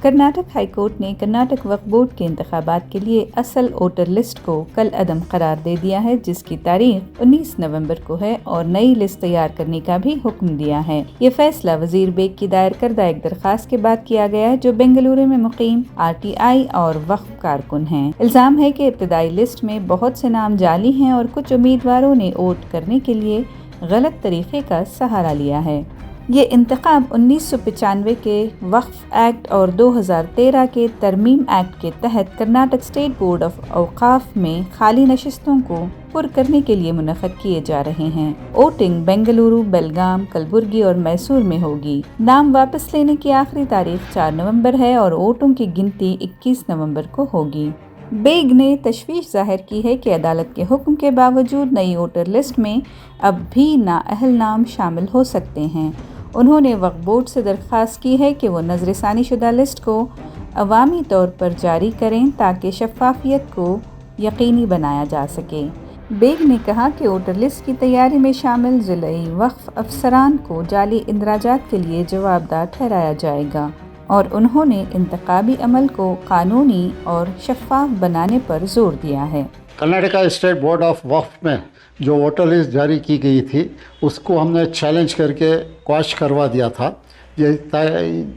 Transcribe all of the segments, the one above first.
Karnataka high court نے کرناٹک وقف board کے انتخابات کے لیے اصل ووٹر لسٹ کو کل عدم قرار دے دیا ہے، جس کی تاریخ 19 نومبر کو ہے، اور نئی لسٹ تیار کرنے کا بھی حکم دیا ہے۔ یہ فیصلہ وزیر بیگ کی دائر کردہ ایک درخواست کے بعد کیا گیا ہے، جو بنگلورو میں مقیم RTI اور وقف کارکن ہیں۔ الزام ہے کہ ابتدائی لسٹ میں بہت سے نام جعلی ہیں اور کچھ امیدواروں نے ووٹ کرنے کے لیے غلط طریقے کا سہارا لیا ہے۔ یہ انتخاب 1995 کے وقف ایکٹ اور 2013 کے ترمیم ایکٹ کے تحت کرناٹک اسٹیٹ بورڈ آف اوقاف میں خالی نشستوں کو پر کرنے کے لیے منعقد کیے جا رہے ہیں۔ ووٹنگ بنگلورو، بیلگام، کلبرگی اور میسور میں ہوگی۔ نام واپس لینے کی آخری تاریخ 4 نومبر ہے اور ووٹوں کی گنتی 21 نومبر کو ہوگی۔ بیگ نے تشویش ظاہر کی ہے کہ عدالت کے حکم کے باوجود نئی ووٹر لسٹ میں اب بھی نااہل نام شامل ہو سکتے ہیں۔ انہوں نے وقف بورڈ سے درخواست کی ہے کہ وہ نظر ثانی شدہ لسٹ کو عوامی طور پر جاری کریں تاکہ شفافیت کو یقینی بنایا جا سکے۔ بیگ نے کہا کہ ووٹر لسٹ کی تیاری میں شامل ضلعی وقف افسران کو جعلی اندراجات کے لیے جواب دہ ٹھہرایا جائے گا، اور انہوں نے انتخابی عمل کو قانونی اور شفاف بنانے پر زور دیا ہے۔ کرناٹکا اسٹیٹ بورڈ آف وقف میں جو ووٹر لسٹ جاری کی گئی تھی، اس کو ہم نے چیلنج کر کے کوائش کروا دیا تھا۔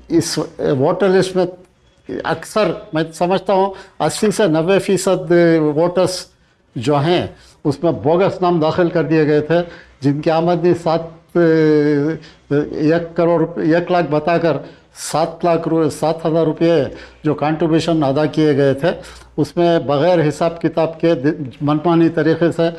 اس ووٹر لسٹ میں اکثر میں سمجھتا ہوں 80 سے 90% ووٹرس جو ہیں اس میں بوگس نام داخل کر دیے گئے تھے، جن کی آمدنی 1 لاکھ بتا کر 7,000 روپئے جو کنٹریبیوشن ادا کیے گئے تھے، اس میں بغیر حساب کتاب کے منمانی طریقے سے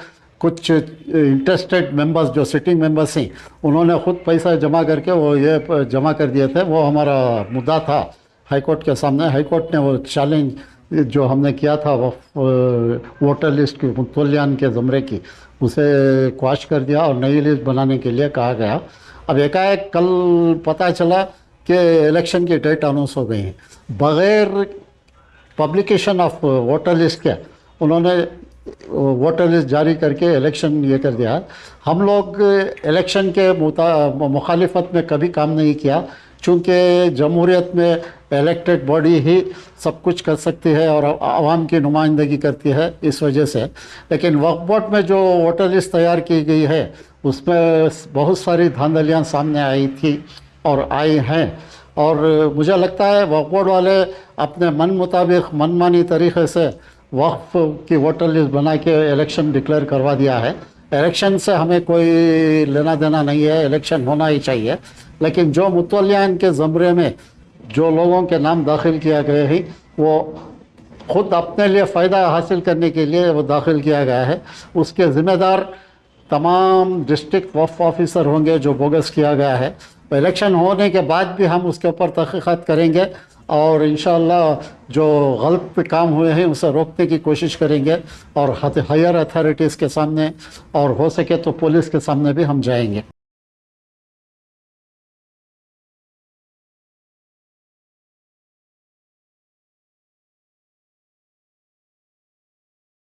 کچھ انٹرسٹیڈ ممبرز جو سٹنگ ممبرس ہیں، انہوں نے خود پیسہ جمع کر کے وہ یہ جمع کر دیے تھے۔ وہ ہمارا مدعا تھا ہائی کورٹ کے سامنے۔ ہائی کورٹ نے وہ چیلنج جو ہم نے کیا تھا ووٹر لسٹ کی متولیان کے زمرے کی، اسے کوائش کر دیا اور نئی لسٹ بنانے کے لیے کہا گیا۔ اب ایک کل پتہ چلا کہ الیکشن کی ڈیٹ اناؤنس ہو گئی ہیں بغیر پبلیکیشن آف ووٹر لسٹ کے۔ انہوں نے ووٹر لسٹ جاری کر کے الیکشن یہ کر دیا۔ ہم لوگ الیکشن کے مخالفت میں کبھی کام نہیں کیا، چونکہ جمہوریت میں الیکٹڈ باڈی ہی سب کچھ کر سکتی ہے اور عوام کی نمائندگی کرتی ہے، اس وجہ سے۔ لیکن وقف بورڈ میں جو ووٹر لسٹ تیار کی گئی ہے، اس میں بہت ساری دھاندلیاں سامنے آئی تھی اور آئی ہیں، اور مجھے لگتا ہے وقف بورڈ والے اپنے مطابق منمانی طریقے سے وقف کی ووٹر لسٹ بنا کے الیکشن ڈکلیئر کروا دیا ہے۔ الیکشن سے ہمیں کوئی لینا دینا نہیں ہے، الیکشن ہونا ہی چاہیے، لیکن جو متولیان کے زمرے میں جو لوگوں کے نام داخل کیا گئے ہیں، وہ خود اپنے لیے فائدہ حاصل کرنے کے لیے وہ داخل کیا گیا ہے۔ اس کے ذمہ دار تمام ڈسٹرکٹ وقف آفیسر ہوں گے جو بوگس کیا گیا ہے۔ الیکشن ہونے کے بعد بھی ہم اس کے اوپر تحقیقات کریں گے، اور انشاءاللہ جو غلط کام ہوئے ہیں اسے روکنے کی کوشش کریں گے، اور ہائر اتھارٹیز کے سامنے اور ہو سکے تو پولیس کے سامنے بھی ہم جائیں گے۔